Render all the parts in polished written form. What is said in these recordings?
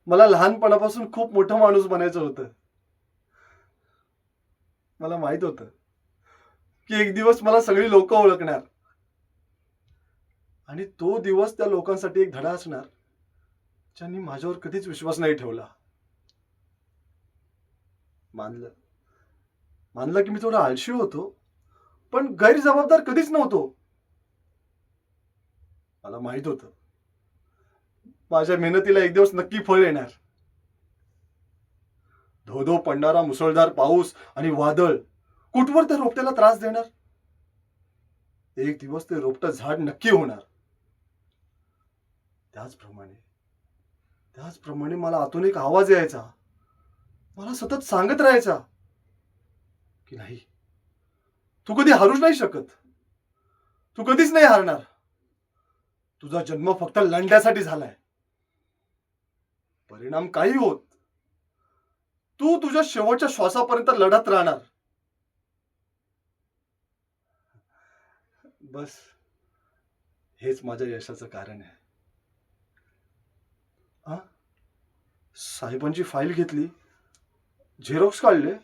मला लहानपणापासून खूप मोठा माणूस बनायचं होतं. मला माहित होतं की एक दिवस मला सगळी लोक ओळखणार आणि तो दिवस त्या लोकांसाठी एक धडा असणार, ज्यांनी माझ्यावर कधीच विश्वास नाही ठेवला. मानलं मानलं की मी थोडा आळशी होतो, पण गैरजबाबदार कधीच नव्हतो. मला माहित होतं माझ्या मेहनतीला एक दिवस नक्की फळ येणार. धो धो पडणारा मुसळधार पाऊस आणि वादळ कुठवर त्या रोपट्याला त्रास देणार. एक दिवस ते रोपटं झाड नक्की होणार. त्याचप्रमाणे त्याचप्रमाणे मला आतून एक आवाज यायचा, मला सतत सांगत राहायचा की नाही, तू कधी हारूच नाही शकत. तू कधीच नाही हारणार. तुझा जन्म फक्त लढण्यासाठी झालाय. परिणाम काही होत, तू तुझ्या शेवटच्या श्वासापर्यंत लढत राहणार. बस हेच माझ्या यशाचं कारण आहे. हा, साहेबांची फाईल घेतली, झेरॉक्स काढले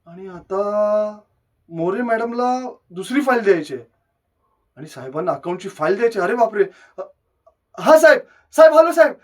आणि आता मोरे मॅडमला दुसरी फाईल द्यायची आहे आणि साहेबांना अकाउंटची फाईल द्यायची. अरे बापरे. हा साहेब, साहेब, हॅलो साहेब.